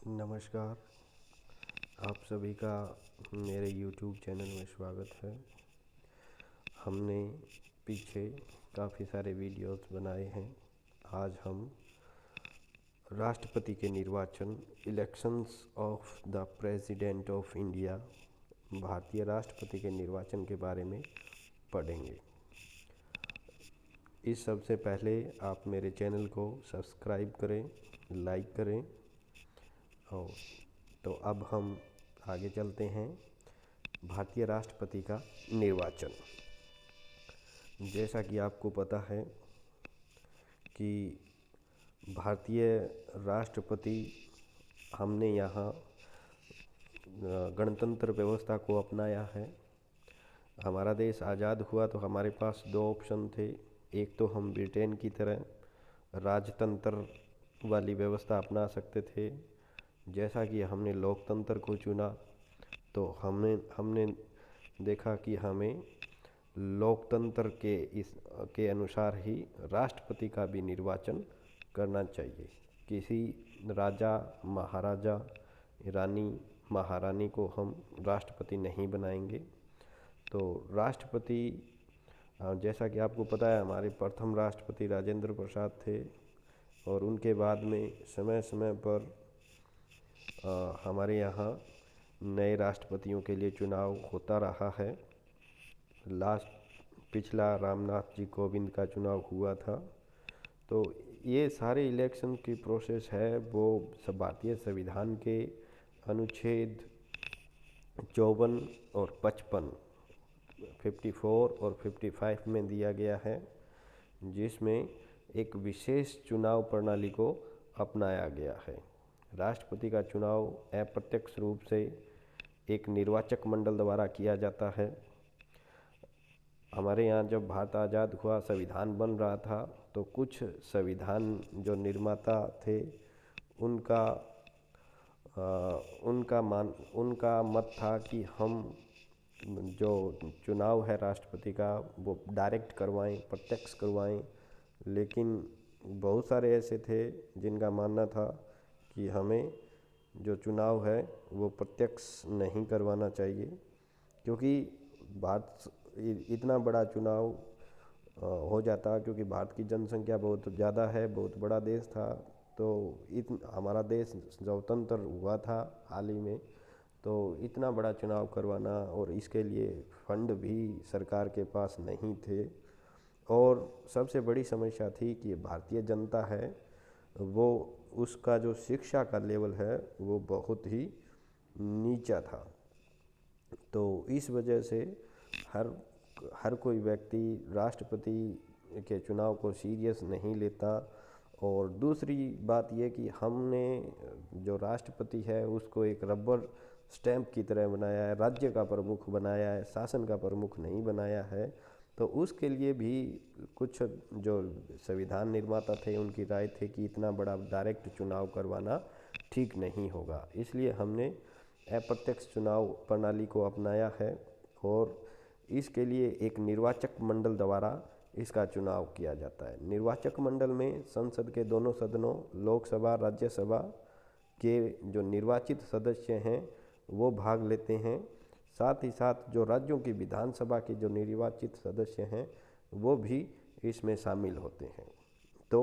नमस्कार। आप सभी का मेरे YouTube चैनल में स्वागत है। हमने पीछे काफ़ी सारे वीडियोस बनाए हैं। आज हम राष्ट्रपति के निर्वाचन, elections of the president of India, भारतीय राष्ट्रपति के निर्वाचन के बारे में पढ़ेंगे। इस सबसे पहले आप मेरे चैनल को सब्सक्राइब करें, लाइक करें। और तो अब हम आगे चलते हैं। भारतीय राष्ट्रपति का निर्वाचन, जैसा कि आपको पता है कि भारतीय राष्ट्रपति, हमने यहाँ गणतंत्र व्यवस्था को अपनाया है। हमारा देश आज़ाद हुआ तो हमारे पास दो ऑप्शन थे। एक तो हम ब्रिटेन की तरह राजतंत्र वाली व्यवस्था अपना सकते थे। जैसा कि हमने लोकतंत्र को चुना तो हमने देखा कि हमें लोकतंत्र के अनुसार ही राष्ट्रपति का भी निर्वाचन करना चाहिए। किसी राजा, महाराजा, रानी, महारानी को हम राष्ट्रपति नहीं बनाएंगे। तो राष्ट्रपति, जैसा कि आपको पता है, हमारे प्रथम राष्ट्रपति राजेंद्र प्रसाद थे और उनके बाद में समय समय पर हमारे यहाँ नए राष्ट्रपतियों के लिए चुनाव होता रहा है। पिछला रामनाथ जी कोविंद का चुनाव हुआ था। तो ये सारे इलेक्शन की प्रोसेस है वो सब भारतीय संविधान के अनुच्छेद 54 और 55, 54 और 55 में दिया गया है, जिसमें एक विशेष चुनाव प्रणाली को अपनाया गया है। राष्ट्रपति का चुनाव अप्रत्यक्ष रूप से एक निर्वाचक मंडल द्वारा किया जाता है। हमारे यहाँ जब भारत आज़ाद हुआ, संविधान बन रहा था, तो कुछ संविधान जो निर्माता थे उनका मत था कि हम जो चुनाव है राष्ट्रपति का वो डायरेक्ट करवाएं, प्रत्यक्ष करवाएं। लेकिन बहुत सारे ऐसे थे जिनका मानना था कि हमें जो चुनाव है वो प्रत्यक्ष नहीं करवाना चाहिए, क्योंकि भारत इतना बड़ा चुनाव हो जाता, क्योंकि भारत की जनसंख्या बहुत ज़्यादा है, बहुत बड़ा देश था। तो हमारा देश स्वतंत्र हुआ था हाल ही में, तो इतना बड़ा चुनाव करवाना, और इसके लिए फंड भी सरकार के पास नहीं थे। और सबसे बड़ी समस्या थी कि भारतीय जनता है वो, उसका जो शिक्षा का लेवल है वो बहुत ही नीचा था। तो इस वजह से हर कोई व्यक्ति राष्ट्रपति के चुनाव को सीरियस नहीं लेता। और दूसरी बात यह कि हमने जो राष्ट्रपति है उसको एक रबर स्टैंप की तरह बनाया है, राज्य का प्रमुख बनाया है, शासन का प्रमुख नहीं बनाया है। तो उसके लिए भी कुछ जो संविधान निर्माता थे उनकी राय थे कि इतना बड़ा डायरेक्ट चुनाव करवाना ठीक नहीं होगा, इसलिए हमने अप्रत्यक्ष चुनाव प्रणाली को अपनाया है। और इसके लिए एक निर्वाचक मंडल द्वारा इसका चुनाव किया जाता है। निर्वाचक मंडल में संसद के दोनों सदनों, लोकसभा, राज्यसभा के जो निर्वाचित सदस्य हैं वो भाग लेते हैं। साथ ही साथ जो राज्यों की विधानसभा के जो निर्वाचित सदस्य हैं वो भी इसमें शामिल होते हैं। तो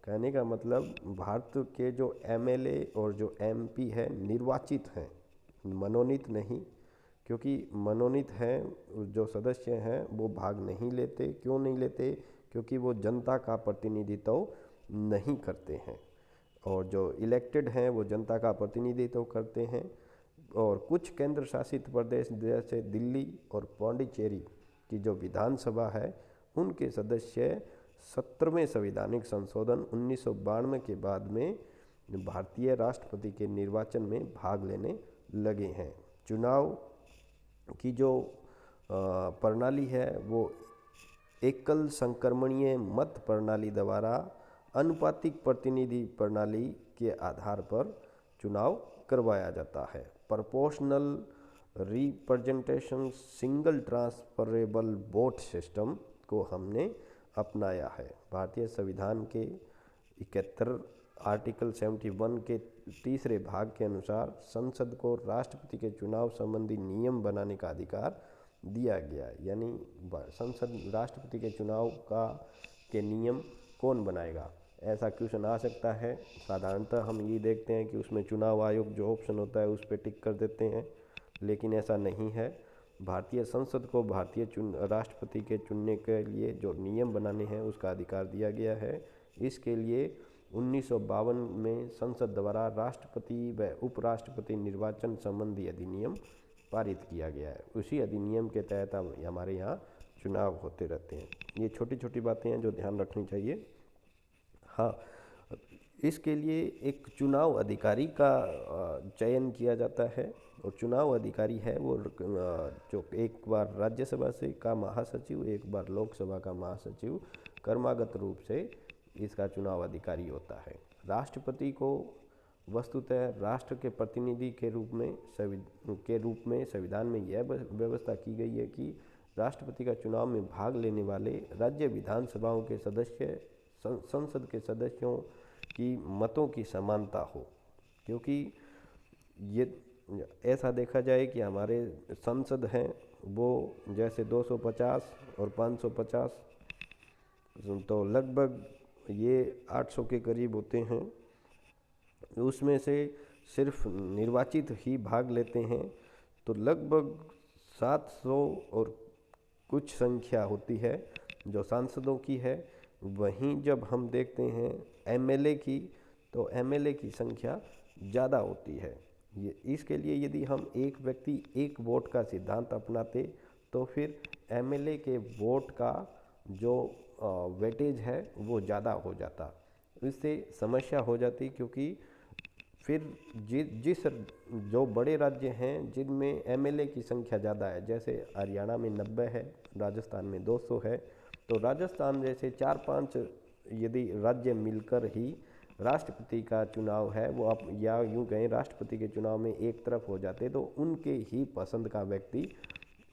कहने का मतलब, भारत के जो एमएलए और जो एमपी है निर्वाचित हैं, मनोनीत नहीं, क्योंकि मनोनीत हैं जो सदस्य हैं वो भाग नहीं लेते। क्यों नहीं लेते? क्योंकि वो जनता का प्रतिनिधित्व नहीं करते हैं। और जो इलेक्टेड हैं वो जनता का प्रतिनिधित्व करते हैं। और कुछ केंद्र शासित प्रदेश जैसे दिल्ली और पौंडीचेरी की जो विधानसभा है उनके सदस्य 17वें संवैधानिक संशोधन 1992 के बाद में भारतीय राष्ट्रपति के निर्वाचन में भाग लेने लगे हैं। चुनाव की जो प्रणाली है वो एकल संक्रमणीय मत प्रणाली द्वारा अनुपातिक प्रतिनिधि प्रणाली के आधार पर चुनाव करवाया जाता है। Proportional representation single transferable vote system को हमने अपनाया है। भारतीय संविधान के 71 आर्टिकल 71 के तीसरे भाग के अनुसार संसद को राष्ट्रपति के चुनाव संबंधी नियम बनाने का अधिकार दिया गया। यानी संसद राष्ट्रपति के चुनाव का के नियम कौन बनाएगा, ऐसा क्वेश्चन आ सकता है। साधारणतः हम ये देखते हैं कि उसमें चुनाव आयोग जो ऑप्शन होता है उस पर टिक कर देते हैं, लेकिन ऐसा नहीं है। भारतीय संसद को भारतीय राष्ट्रपति के चुनने के लिए जो नियम बनाने हैं उसका अधिकार दिया गया है। इसके लिए 1952 में संसद द्वारा राष्ट्रपति व उपराष्ट्रपति निर्वाचन संबंधी अधिनियम पारित किया गया है। उसी अधिनियम के तहत हमारे यहाँ चुनाव होते रहते हैं। ये छोटी छोटी बातें हैं जो ध्यान रखनी चाहिए। हाँ, इसके लिए एक चुनाव अधिकारी का चयन किया जाता है, और चुनाव अधिकारी है वो जो एक बार राज्यसभा से का महासचिव, एक बार लोकसभा का महासचिव क्रमागत रूप से इसका चुनाव अधिकारी होता है। राष्ट्रपति को वस्तुतः राष्ट्र के प्रतिनिधि के रूप में संविधान में यह व्यवस्था की गई है कि राष्ट्रपति का चुनाव में भाग लेने वाले राज्य विधानसभाओं के सदस्य संसद के सदस्यों की मतों की समानता हो, क्योंकि ये ऐसा देखा जाए कि हमारे संसद हैं वो जैसे 250 और 550, तो लगभग ये 800 के करीब होते हैं। उसमें से सिर्फ निर्वाचित ही भाग लेते हैं, तो लगभग 700 और कुछ संख्या होती है जो सांसदों की है। वहीं जब हम देखते हैं एमएलए की, तो एमएलए की संख्या ज़्यादा होती है। ये इसके लिए यदि हम एक व्यक्ति एक वोट का सिद्धांत अपनाते तो फिर एमएलए के वोट का जो वेटेज है वो ज़्यादा हो जाता। इससे समस्या हो जाती, क्योंकि फिर जिस जो बड़े राज्य हैं जिनमें एमएलए की संख्या ज़्यादा है, जैसे हरियाणा में 90 है, राजस्थान में 200 है, तो राजस्थान जैसे 4-5 यदि राज्य मिलकर ही राष्ट्रपति का चुनाव है वो आप या यूँ कहें राष्ट्रपति के चुनाव में एक तरफ हो जाते, तो उनके ही पसंद का व्यक्ति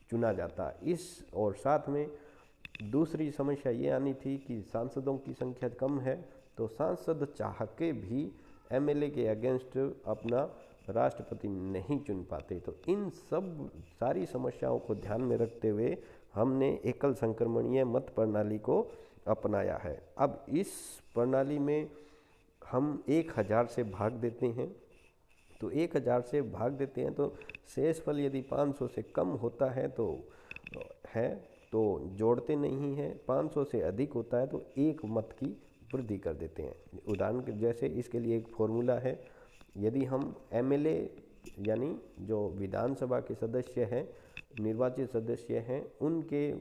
चुना जाता। और साथ में दूसरी समस्या ये आनी थी कि सांसदों की संख्या कम है, तो सांसद चाह के भी एमएलए के अगेंस्ट अपना राष्ट्रपति नहीं चुन पाते। तो इन सब सारी समस्याओं को ध्यान में रखते हुए हमने एकल संक्रमणीय मत प्रणाली को अपनाया है। अब इस प्रणाली में हम 1000 से भाग देते हैं, तो 1000 से भाग देते हैं तो शेषफल यदि 500 से कम होता है तो जोड़ते नहीं हैं, 500 से अधिक होता है तो एक मत की वृद्धि कर देते हैं। उदाहरण के जैसे इसके लिए एक फॉर्मूला है, यदि हम एमएलए यानी जो विधानसभा के सदस्य हैं, निर्वाचित सदस्य हैं, उनके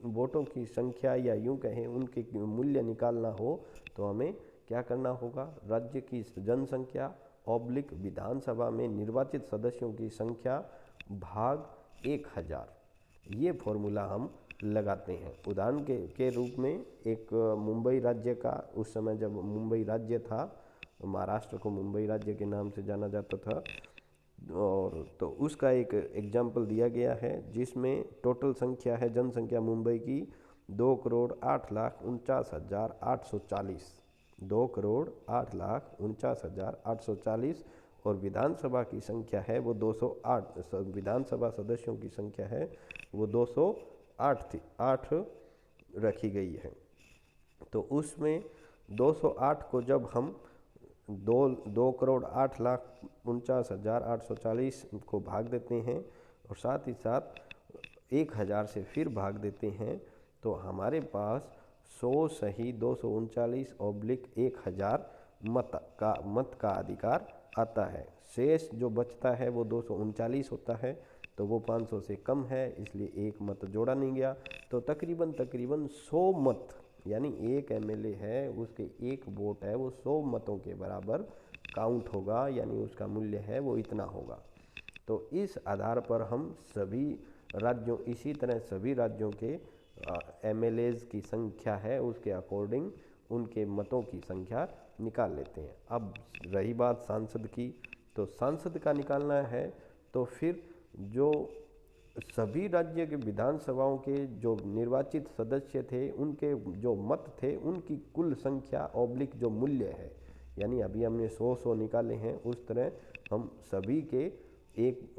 वोटों की संख्या या यूँ कहें उनके मूल्य निकालना हो तो हमें क्या करना होगा, राज्य की जनसंख्या ऑब्लिक विधानसभा में निर्वाचित सदस्यों की संख्या भाग 1000, ये फॉर्मूला हम लगाते हैं। उदाहरण के रूप में एक मुंबई राज्य का, उस समय जब मुंबई राज्य था, महाराष्ट्र को मुंबई राज्य के नाम से जाना जाता था, और तो उसका एक एग्जाम्पल दिया गया है जिसमें टोटल संख्या है जनसंख्या मुंबई की 2,08,49,840, 2,08,49,840, और विधानसभा की संख्या है वो 208, विधानसभा सदस्यों की संख्या है वो 208 रखी गई है। तो उसमें 208 को जब हम 2,08,49,840 को भाग देते हैं और साथ ही साथ 1000 से फिर भाग देते हैं, तो हमारे पास 100 सही 239/1000 मत का अधिकार आता है। शेष जो बचता है वो 239 होता है, तो वो 500 से कम है, इसलिए एक मत जोड़ा नहीं गया। तो तकरीबन 100 मत, यानी एक एमएलए है उसके एक वोट है वो 100 मतों के बराबर काउंट होगा, यानी उसका मूल्य है वो इतना होगा। तो इस आधार पर हम सभी राज्यों, इसी तरह सभी राज्यों के एमएलएज की संख्या है उसके अकॉर्डिंग उनके मतों की संख्या निकाल लेते हैं। अब रही बात सांसद की, तो सांसद का निकालना है तो फिर जो सभी राज्य के विधानसभाओं के जो निर्वाचित सदस्य थे उनके जो मत थे उनकी कुल संख्या ऑब्लिक जो मूल्य है, यानी अभी हमने 100 निकाले हैं, उस तरह हम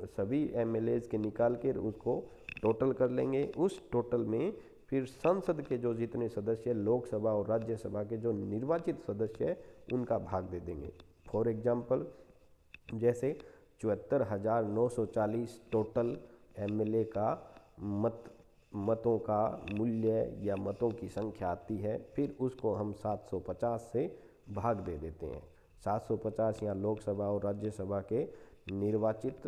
सभी एमएलएज के निकाल कर उसको टोटल कर लेंगे। उस टोटल में फिर संसद के जो जितने सदस्य, लोकसभा और राज्यसभा के जो निर्वाचित सदस्य हैं, उनका भाग दे देंगे। फॉर एग्जाम्पल, जैसे 74,940 टोटल एमएलए का मतों का मूल्य या मतों की संख्या आती है, फिर उसको हम 750 से भाग दे देते हैं। 750 यहाँ लोकसभा और राज्यसभा के निर्वाचित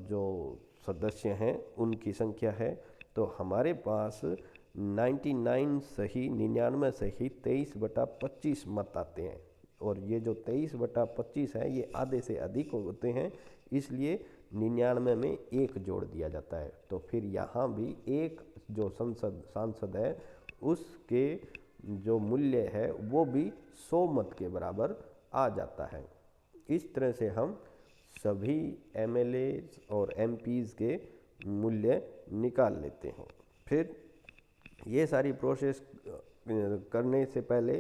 जो सदस्य हैं उनकी संख्या है। तो हमारे पास 99 सही 23/25 मत आते हैं, और ये जो 23/25 है ये आधे से अधिक होते हैं, इसलिए 99 में 1 जोड़ दिया जाता है। तो फिर यहाँ भी एक जो सांसद है उसके जो मूल्य है वो भी 100 मत के बराबर आ जाता है। इस तरह से हम सभी एमएलए और एमपीज़ के मूल्य निकाल लेते हैं। फिर ये सारी प्रोसेस करने से पहले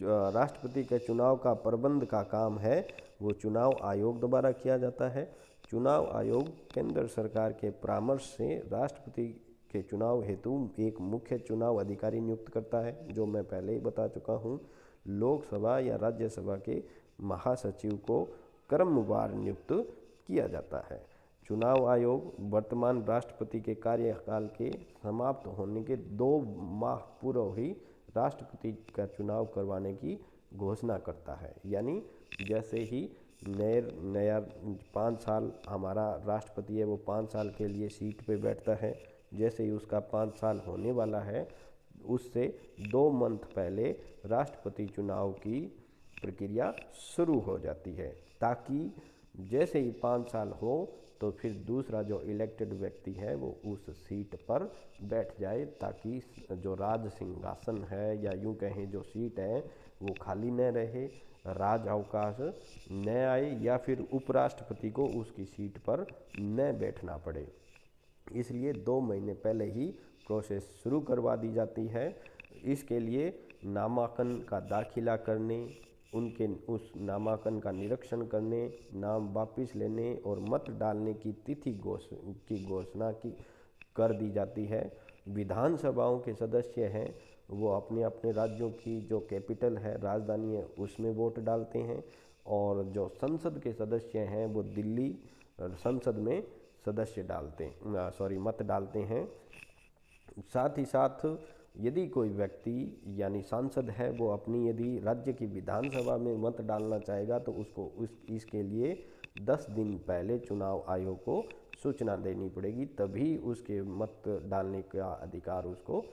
राष्ट्रपति के चुनाव का प्रबंध का काम है वो चुनाव आयोग द्वारा किया जाता है। चुनाव आयोग केंद्र सरकार के परामर्श से राष्ट्रपति के चुनाव हेतु एक मुख्य चुनाव अधिकारी नियुक्त करता है, जो मैं पहले ही बता चुका हूँ। लोकसभा या राज्यसभा के महासचिव को क्रमवार नियुक्त किया जाता है। चुनाव आयोग वर्तमान राष्ट्रपति के कार्यकाल के समाप्त होने के 2 माह पूर्व ही राष्ट्रपति का चुनाव करवाने की घोषणा करता है। यानी जैसे ही नया 5 साल हमारा राष्ट्रपति है वो 5 साल के लिए सीट पे बैठता है, जैसे ही उसका 5 साल होने वाला है उससे 2 मंथ पहले राष्ट्रपति चुनाव की प्रक्रिया शुरू हो जाती है, ताकि जैसे ही 5 साल हो तो फिर दूसरा जो इलेक्टेड व्यक्ति है वो उस सीट पर बैठ जाए, ताकि जो राज सिंहासन है या यूं कहें जो सीट है वो खाली न रहे, राज अवकाश न आए या फिर उपराष्ट्रपति को उसकी सीट पर न बैठना पड़े। इसलिए 2 महीने पहले ही प्रोसेस शुरू करवा दी जाती है। इसके लिए नामांकन का दाखिला करने, उनके उस नामांकन का निरीक्षण करने, नाम वापस लेने और मत डालने की तिथि की घोषणा कर दी जाती है। विधानसभाओं के सदस्य हैं वो अपने अपने राज्यों की जो कैपिटल है, राजधानी है, उसमें वोट डालते हैं, और जो संसद के सदस्य हैं वो दिल्ली संसद में मत डालते हैं। साथ ही साथ यदि कोई व्यक्ति यानी सांसद है वो अपनी यदि राज्य की विधानसभा में मत डालना चाहेगा तो उसको इसके लिए 10 दिन पहले चुनाव आयोग को सूचना देनी पड़ेगी, तभी उसके मत डालने का अधिकार उसको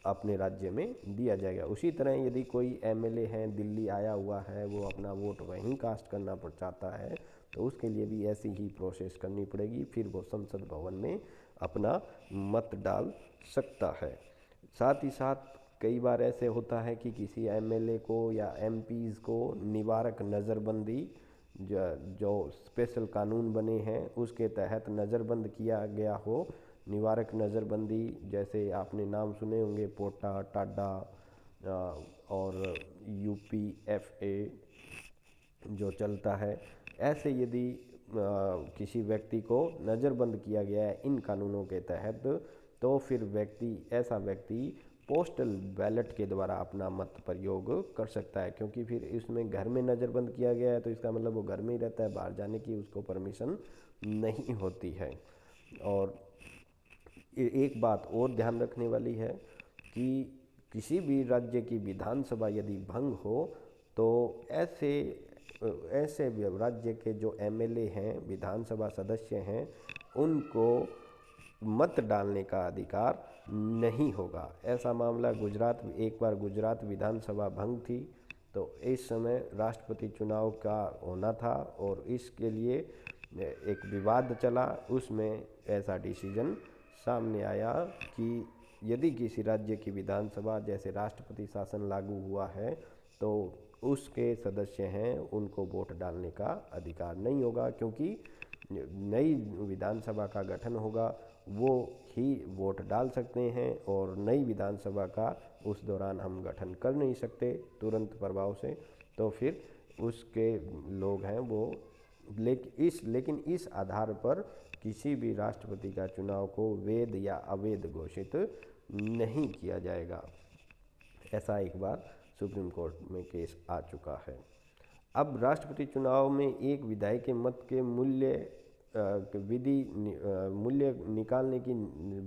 अपने राज्य में दिया जाएगा। उसी तरह यदि कोई एमएलए है, दिल्ली आया हुआ है, वो अपना वोट वहीं कास्ट करना चाहता है तो उसके लिए भी ऐसी ही प्रोसेस करनी पड़ेगी, फिर वो संसद भवन में अपना मत डाल सकता है। साथ ही साथ कई बार ऐसे होता है कि किसी एमएलए को या एमपीज़ को निवारक नज़रबंदी जो स्पेशल कानून बने हैं उसके तहत नज़रबंद किया गया हो। निवारक नज़रबंदी जैसे आपने नाम सुने होंगे, पोटा, टाडा और यूपीएफए जो चलता है। ऐसे यदि किसी व्यक्ति को नज़रबंद किया गया है इन कानूनों के तहत, तो फिर ऐसा व्यक्ति पोस्टल बैलेट के द्वारा अपना मत प्रयोग कर सकता है, क्योंकि फिर इसमें घर में नज़रबंद किया गया है तो इसका मतलब वो घर में ही रहता है, बाहर जाने की उसको परमिशन नहीं होती है। और एक बात और ध्यान रखने वाली है कि किसी भी राज्य की विधानसभा यदि भंग हो तो ऐसे राज्य के जो एमएलए हैं, विधानसभा सदस्य हैं, उनको मत डालने का अधिकार नहीं होगा। ऐसा मामला एक बार गुजरात विधानसभा भंग थी, तो इस समय राष्ट्रपति चुनाव का होना था और इसके लिए एक विवाद चला। उसमें ऐसा डिसीजन सामने आया कि यदि किसी राज्य की विधानसभा जैसे राष्ट्रपति शासन लागू हुआ है तो उसके सदस्य हैं उनको वोट डालने का अधिकार नहीं होगा, क्योंकि नई विधानसभा का गठन होगा वो ही वोट डाल सकते हैं, और नई विधानसभा का उस दौरान हम गठन कर नहीं सकते तुरंत प्रभाव से। तो फिर उसके लोग हैं वो, लेकिन इस आधार पर किसी भी राष्ट्रपति का चुनाव को वैध या अवैध घोषित नहीं किया जाएगा। ऐसा एक बार सुप्रीम कोर्ट में केस आ चुका है। अब राष्ट्रपति चुनाव में एक विधायक के मत के मूल्य निकालने की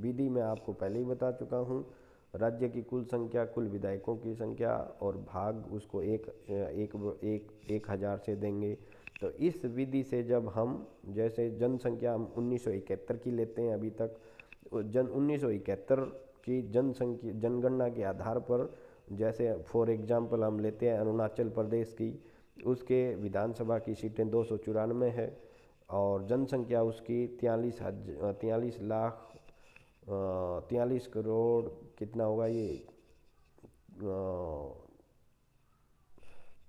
विधि मैं आपको पहले ही बता चुका हूँ। राज्य की कुल संख्या, कुल विधायकों की संख्या और भाग उसको 1000 से देंगे। तो इस विधि से जब हम, जैसे जनसंख्या हम 1971 की लेते हैं अभी तक, 1971 की जनगणना के आधार पर, जैसे फॉर एग्जांपल हम लेते हैं अरुणाचल प्रदेश की, उसके विधानसभा की सीटें 294 है और जनसंख्या उसकी 43 करोड़ कितना होगा ये,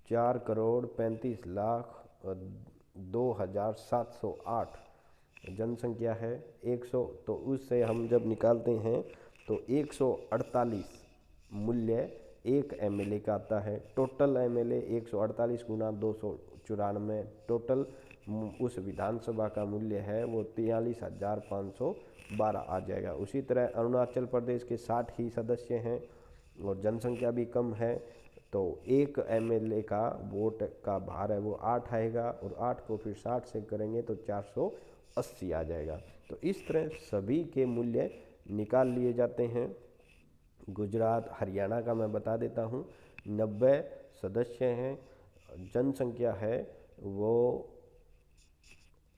4,35,02,708 जनसंख्या है। 100, तो उससे हम जब निकालते हैं तो 148 मूल्य एक एमएलए का आता है। टोटल एमएलए 148 गुना 294, टोटल उस विधानसभा का मूल्य है वो 43,512 आ जाएगा। उसी तरह अरुणाचल प्रदेश के 60 ही सदस्य हैं और जनसंख्या भी कम है, तो एक एमएलए का वोट का भार है वो 8 आएगा और 8 को फिर 60 से करेंगे तो 480 आ जाएगा। तो इस तरह सभी के मूल्य निकाल लिए जाते हैं। गुजरात, हरियाणा का मैं बता देता हूँ, 90 सदस्य हैं, जनसंख्या है वो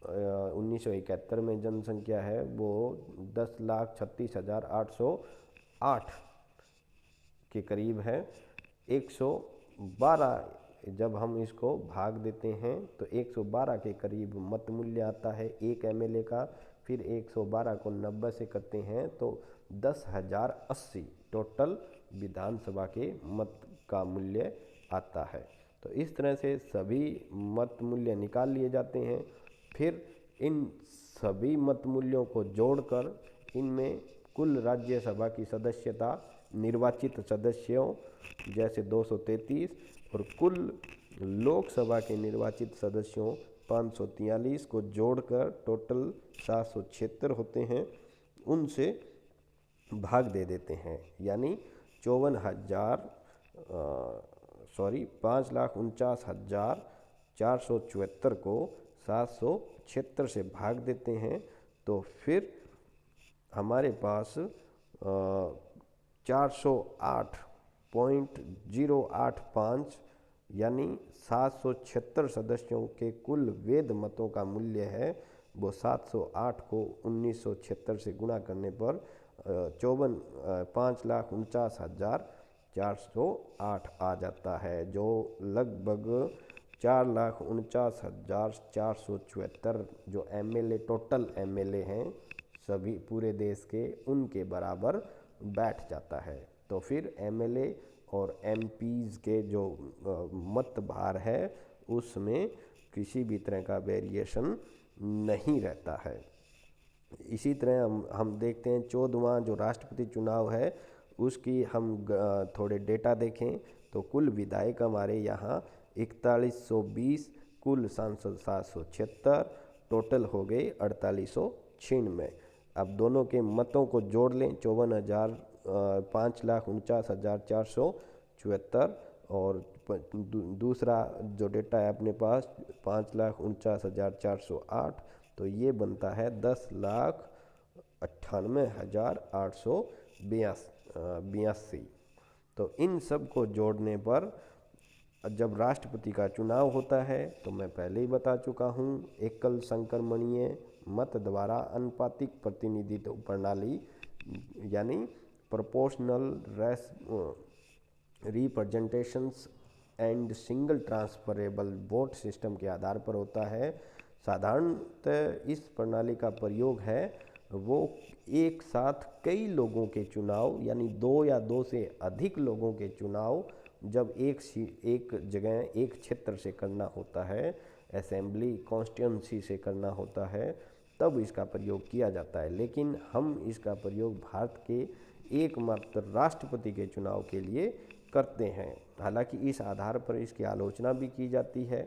1971 में जनसंख्या है वो 10,36,808 के करीब है। 112 जब हम इसको भाग देते हैं तो 112 के करीब मत मूल्य आता है एक एमएलए का। फिर 112 को 90 से करते हैं तो 10,080 टोटल विधानसभा के मत का मूल्य आता है। तो इस तरह से सभी मत मूल्य निकाल लिए जाते हैं। फिर इन सभी मत मूल्यों को जोड़कर इनमें कुल राज्यसभा की सदस्यता, निर्वाचित सदस्यों जैसे 233 और कुल लोकसभा के निर्वाचित सदस्यों 543 को जोड़कर टोटल 776 होते हैं, उनसे भाग दे देते हैं। यानी 5,49,474 को 776 से भाग देते हैं तो फिर हमारे पास 408.085 यानी 776 सदस्यों के कुल वैध मतों का मूल्य है वो 708 को 1976 से गुणा करने पर 5,49,408 आ जाता है, जो लगभग 4,49,474 जो एमएलए, टोटल एमएलए हैं सभी पूरे देश के, उनके बराबर बैठ जाता है। तो फिर एमएलए और एमपीज़ के जो मत भार है उसमें किसी भी तरह का वेरिएशन नहीं रहता है। इसी तरह हम देखते हैं 14वां जो राष्ट्रपति चुनाव है उसकी हम थोड़े डेटा देखें तो कुल विधायक हमारे यहाँ 4120, कुल सांसद 776, टोटल हो गए 4896। अब दोनों के मतों को जोड़ लें, 5,49,474 और दूसरा जो डेटा है अपने पास 5,49,408, तो ये बनता है 10,98,882। तो इन सब को जोड़ने पर जब राष्ट्रपति का चुनाव होता है तो मैं पहले ही बता चुका हूँ, एकल संक्रमणीय मत द्वारा अनुपातिक प्रतिनिधित्व प्रणाली यानी proportional representations and single transferable vote system के आधार पर होता है। साधारणतः इस प्रणाली का प्रयोग है वो एक साथ कई लोगों के चुनाव यानी 2 या 2 से अधिक लोगों के चुनाव जब एक जगह एक क्षेत्र से करना होता है, असेंबली कॉन्स्टिट्यूंसी से करना होता है, तब इसका प्रयोग किया जाता है। लेकिन हम इसका प्रयोग भारत के एकमात्र राष्ट्रपति के चुनाव के लिए करते हैं। हालांकि इस आधार पर इसकी आलोचना भी की जाती है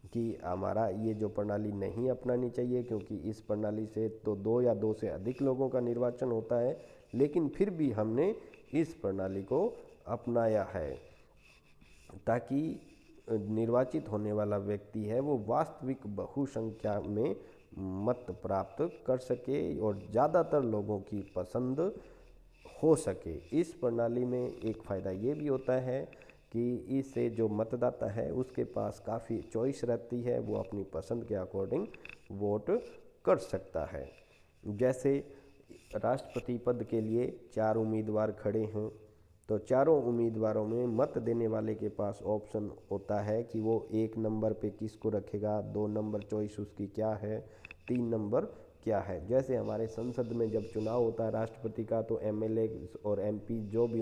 कि हमारा ये जो प्रणाली नहीं अपनानी चाहिए, क्योंकि इस प्रणाली से तो 2 या 2 से अधिक लोगों का निर्वाचन होता है, लेकिन फिर भी हमने इस प्रणाली को अपनाया है ताकि निर्वाचित होने वाला व्यक्ति है वो वास्तविक बहुसंख्या में मत प्राप्त कर सके और ज़्यादातर लोगों की पसंद हो सके। इस प्रणाली में एक फ़ायदा ये भी होता है कि इससे जो मतदाता है उसके पास काफ़ी चॉइस रहती है, वो अपनी पसंद के अकॉर्डिंग वोट कर सकता है। जैसे राष्ट्रपति पद के लिए 4 उम्मीदवार खड़े हैं, तो चारों उम्मीदवारों में मत देने वाले के पास ऑप्शन होता है कि वो 1 नंबर पे किसको रखेगा, 2 नंबर चॉइस उसकी क्या है, 3 नंबर क्या है। जैसे हमारे संसद में जब चुनाव होता है राष्ट्रपति का, तो एमएलए और एमपी जो भी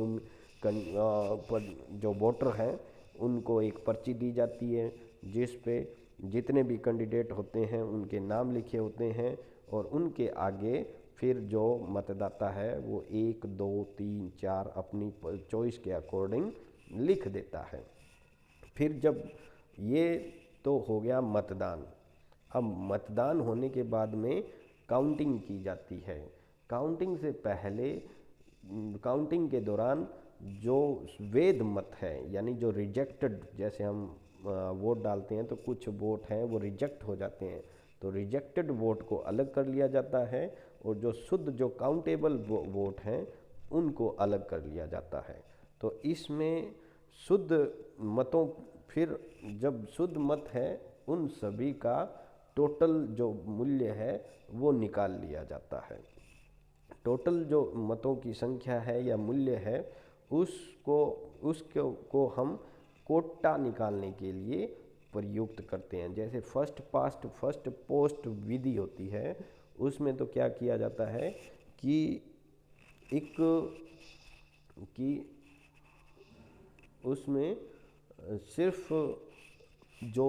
जो वोटर हैं उनको एक पर्ची दी जाती है जिस पे जितने भी कैंडिडेट होते हैं उनके नाम लिखे होते हैं, और उनके आगे फिर जो मतदाता है वो 1 2 3 4 अपनी चॉइस के अकॉर्डिंग लिख देता है। फिर जब ये तो हो गया मतदान। अब मतदान होने के बाद में काउंटिंग की जाती है। काउंटिंग से पहले, काउंटिंग के दौरान जो वैध मत है यानी जो रिजेक्टेड, जैसे हम वोट डालते हैं तो कुछ वोट हैं वो रिजेक्ट हो जाते हैं, तो रिजेक्टेड वोट को अलग कर लिया जाता है और जो शुद्ध जो काउंटेबल वोट हैं उनको अलग कर लिया जाता है। तो इसमें शुद्ध मतों, फिर जब शुद्ध मत है उन सभी का टोटल जो मूल्य है वो निकाल लिया जाता है। टोटल जो मतों की संख्या है या मूल्य है उसको हम कोटा निकालने के लिए प्रयुक्त करते हैं। जैसे फर्स्ट पास्ट फर्स्ट पोस्ट विधि होती है, उसमें तो क्या किया जाता है कि उसमें सिर्फ जो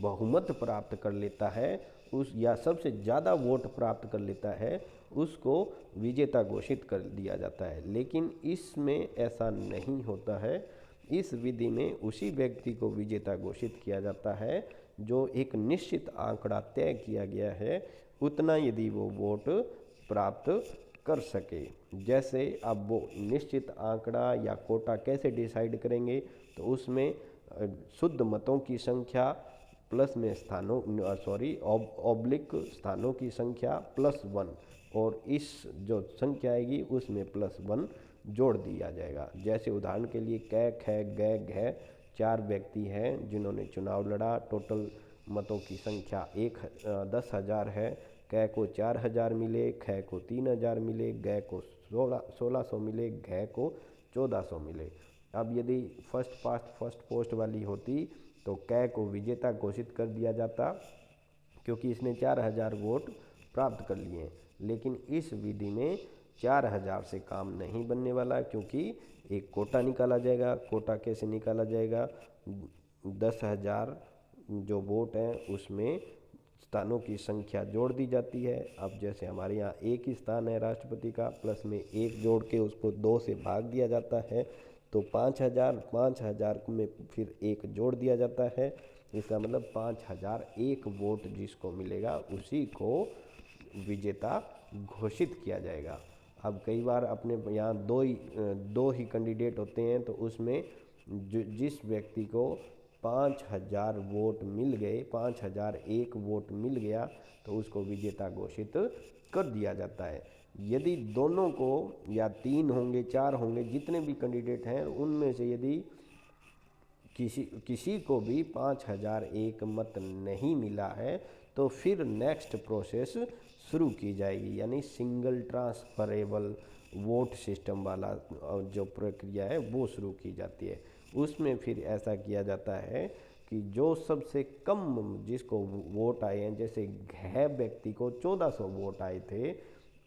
बहुमत प्राप्त कर लेता है उस या सबसे ज़्यादा वोट प्राप्त कर लेता है उसको विजेता घोषित कर दिया जाता है। लेकिन इसमें ऐसा नहीं होता है। इस विधि में उसी व्यक्ति को विजेता घोषित किया जाता है जो एक निश्चित आंकड़ा तय किया गया है उतना यदि वो वोट प्राप्त कर सके। जैसे अब वो निश्चित आंकड़ा या कोटा कैसे डिसाइड करेंगे, तो उसमें शुद्ध मतों की संख्या प्लस में ऑब्लिक स्थानों की संख्या +1, और इस जो संख्या आएगी उसमें +1 जोड़ दिया जाएगा। जैसे उदाहरण के लिए कै खे गै घै 4 व्यक्ति हैं जिन्होंने चुनाव लड़ा, टोटल मतों की संख्या 10,000 है। कै को 4,000 मिले, खे को 3,000 मिले, गै को 1600 मिले, घै को 1400 मिले। अब यदि फर्स्ट पास्ट फर्स्ट पोस्ट वाली होती तो कै को विजेता घोषित कर दिया जाता क्योंकि इसने 4,000 वोट प्राप्त कर लिए। लेकिन इस विधि में 4,000 से काम नहीं बनने वाला, क्योंकि एक कोटा निकाला जाएगा। कोटा कैसे निकाला जाएगा? 10,000 जो वोट हैं उसमें स्थानों की संख्या जोड़ दी जाती है। अब जैसे हमारे यहाँ 1 ही स्थान है राष्ट्रपति का, प्लस में 1 जोड़ के उसको 2 से भाग दिया जाता है, तो 5,000 में फिर 1 जोड़ दिया जाता है। इसका मतलब 5,001 वोट जिसको मिलेगा उसी को विजेता घोषित किया जाएगा। अब कई बार अपने यहाँ दो ही कैंडिडेट होते हैं, तो उसमें जिस व्यक्ति को 5,000 वोट मिल गए, 5,001 वोट मिल गया, तो उसको विजेता घोषित कर दिया जाता है। यदि दोनों को या 3 होंगे 4 होंगे जितने भी कैंडिडेट हैं उनमें से यदि किसी को भी 5,001 मत नहीं मिला है तो फिर नेक्स्ट प्रोसेस शुरू की जाएगी, यानी सिंगल ट्रांसफरेबल वोट सिस्टम वाला जो प्रक्रिया है वो शुरू की जाती है। उसमें फिर ऐसा किया जाता है कि जो सबसे कम जिसको वोट आए हैं, जैसे घै व्यक्ति को 1400 वोट आए थे,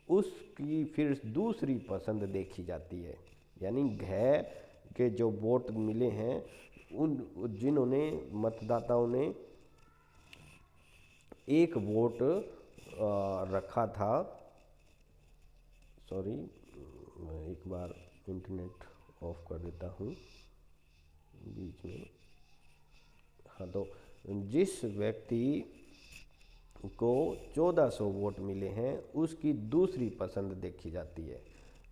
उसकी फिर दूसरी पसंद देखी जाती है। यानी घै के जो वोट मिले हैं उन जिन्होंने मतदाताओं ने 1 वोट रखा था, सॉरी एक बार इंटरनेट ऑफ कर देता हूँ। बीच में, हाँ, तो जिस व्यक्ति को 1400 वोट मिले हैं उसकी दूसरी पसंद देखी जाती है,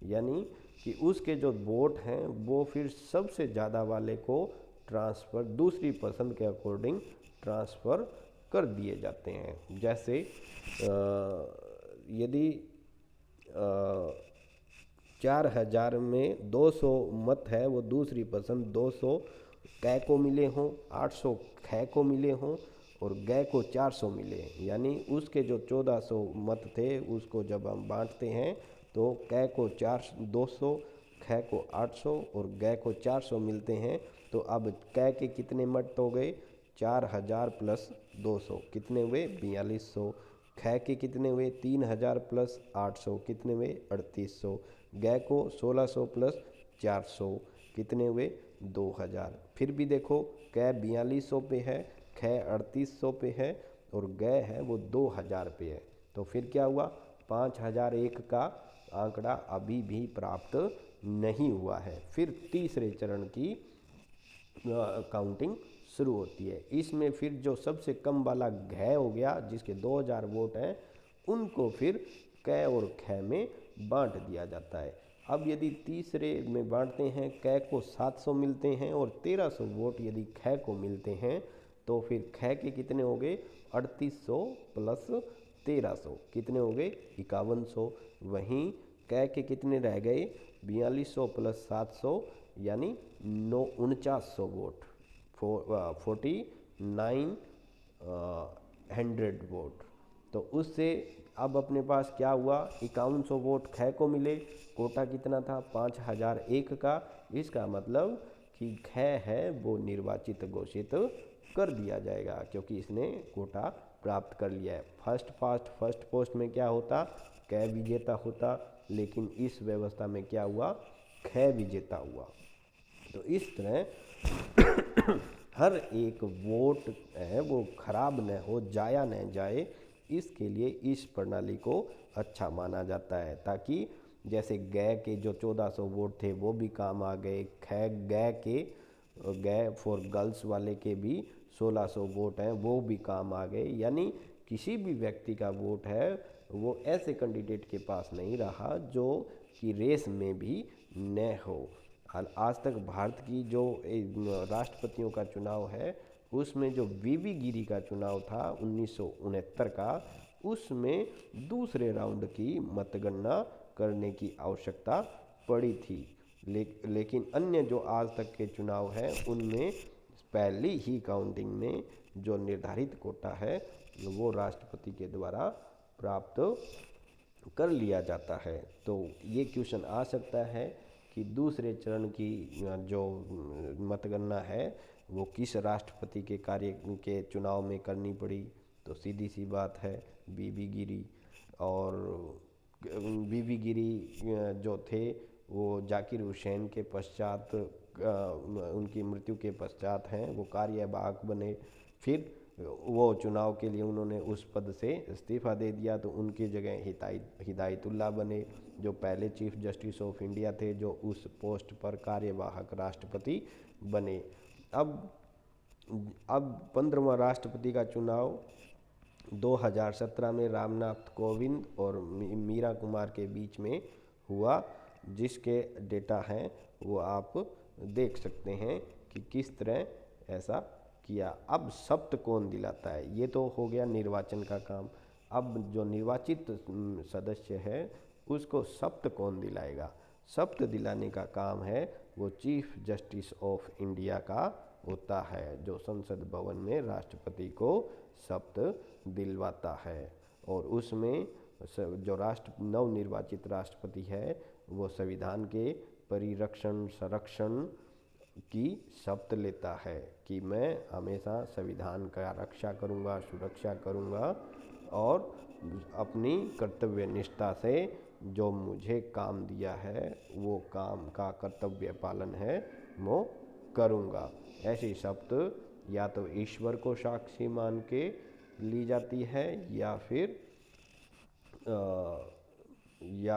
यानी कि उसके जो वोट हैं वो फिर सबसे ज़्यादा वाले को ट्रांसफ़र दूसरी पसंद के अकॉर्डिंग ट्रांसफ़र कर दिए जाते हैं। जैसे यदि 4000 में 200 मत है, वो दूसरी पसंद 200 कै को मिले हों, 800 खै को मिले हों और गै को 400 मिले, यानी उसके जो 1400 मत थे उसको जब हम बांटते हैं तो कै को 200, खै को 800 और गै को 400 मिलते हैं। तो अब कै के कितने मत हो गए? 4000 प्लस 200 कितने हुए? 4200। खै के कितने हुए? 3000 प्लस 800 कितने हुए? 3800। गै को 1600 प्लस 400 कितने हुए? 2000। फिर भी देखो कै 4200 पे है, खै 3800 पे है और गै है वो 2000 पे है। तो फिर क्या हुआ? 5001 का आंकड़ा अभी भी प्राप्त नहीं हुआ है। फिर तीसरे चरण की काउंटिंग शुरू होती है। इसमें फिर जो सबसे कम वाला घै हो गया, जिसके 2000 वोट हैं, उनको फिर कै और खै में बांट दिया जाता है। अब यदि तीसरे में बांटते हैं, कै को 700 मिलते हैं और 1300 वोट यदि खै को मिलते हैं तो फिर खै के कितने हो गए? 3800 प्लस 1300 कितने हो गए? 5100। वहीं कै के कितने रह गए? 4200 प्लस 700 यानी 4900 वोट, 4900 वोट। तो उससे अब अपने पास क्या हुआ? 5100 वोट खै को मिले। कोटा कितना था? 5001 का। इसका मतलब कि खै है वो निर्वाचित घोषित कर दिया जाएगा क्योंकि इसने कोटा प्राप्त कर लिया है। फर्स्ट पोस्ट में क्या होता? कै विजेता होता, लेकिन इस व्यवस्था में क्या हुआ? खै विजेता हुआ। तो इस तरह हर एक वोट है वो खराब न हो, जाया न जाए, इसके लिए इस प्रणाली को अच्छा माना जाता है, ताकि जैसे गै के जो 1400 वोट थे वो भी काम आ गए, खै गै फॉर गर्ल्स वाले के भी 1600 वोट हैं वो भी काम आ गए। यानी किसी भी व्यक्ति का वोट है वो ऐसे कैंडिडेट के पास नहीं रहा जो कि रेस में भी न हो। आज तक भारत की जो राष्ट्रपतियों का चुनाव है उसमें जो वीवी गिरी का चुनाव था 1969 का, उसमें दूसरे राउंड की मतगणना करने की आवश्यकता पड़ी थी। लेकिन अन्य जो आज तक के चुनाव हैं उनमें पहली ही काउंटिंग में जो निर्धारित कोटा है वो राष्ट्रपति के द्वारा प्राप्त कर लिया जाता है। तो ये क्वेश्चन आ सकता है कि दूसरे चरण की जो मतगणना है वो किस राष्ट्रपति के कार्य के चुनाव में करनी पड़ी? तो सीधी सी बात है वीवी गिरी। और वीवी गिरी जो थे वो जाकिर हुसैन के पश्चात, उनकी मृत्यु के पश्चात हैं वो कार्यवाहक बने। फिर वो चुनाव के लिए उन्होंने उस पद से इस्तीफ़ा दे दिया तो उनकी जगह हिदायतुल्लाह बने जो पहले चीफ जस्टिस ऑफ इंडिया थे, जो उस पोस्ट पर कार्यवाहक राष्ट्रपति बने। अब 15वां राष्ट्रपति का चुनाव 2017 में रामनाथ कोविंद और मीरा कुमार के बीच में हुआ, जिसके डेटा हैं वो आप देख सकते हैं कि किस तरह ऐसा किया। अब शपथ कौन दिलाता है? ये तो हो गया निर्वाचन का काम। अब जो निर्वाचित सदस्य है उसको शपथ कौन दिलाएगा? शपथ दिलाने का काम है वो चीफ जस्टिस ऑफ इंडिया का होता है, जो संसद भवन में राष्ट्रपति को शपथ दिलवाता है। और उसमें जो नवनिर्वाचित राष्ट्रपति है वो संविधान के परिरक्षण संरक्षण की शपथ लेता है कि मैं हमेशा संविधान का रक्षा करूंगा, सुरक्षा करूंगा और अपनी कर्तव्य निष्ठा से जो मुझे काम दिया है वो काम का कर्तव्य पालन है वो करूंगा। ऐसी शपथ या तो ईश्वर को साक्षी मान के ली जाती है या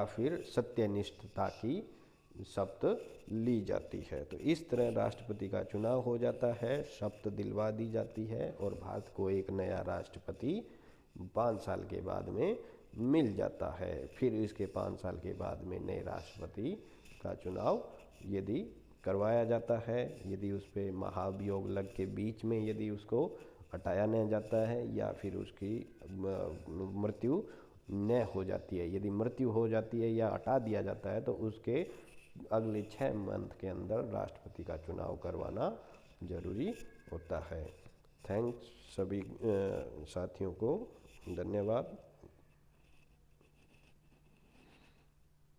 फिर सत्यनिष्ठता की शपथ ली जाती है। तो इस तरह राष्ट्रपति का चुनाव हो जाता है, शपथ दिलवा दी जाती है और भारत को एक नया राष्ट्रपति 5 साल के बाद में मिल जाता है। फिर इसके 5 साल के बाद में नए राष्ट्रपति का चुनाव यदि करवाया जाता है, यदि उस पर महाभियोग लग के बीच में यदि उसको हटाया नहीं जाता है या फिर उसकी मृत्यु न हो जाती है। यदि मृत्यु हो जाती है या हटा दिया जाता है तो उसके अगले 6 मंथ के अंदर राष्ट्रपति का चुनाव करवाना जरूरी होता है। थैंक्स सभी साथियों को, धन्यवाद।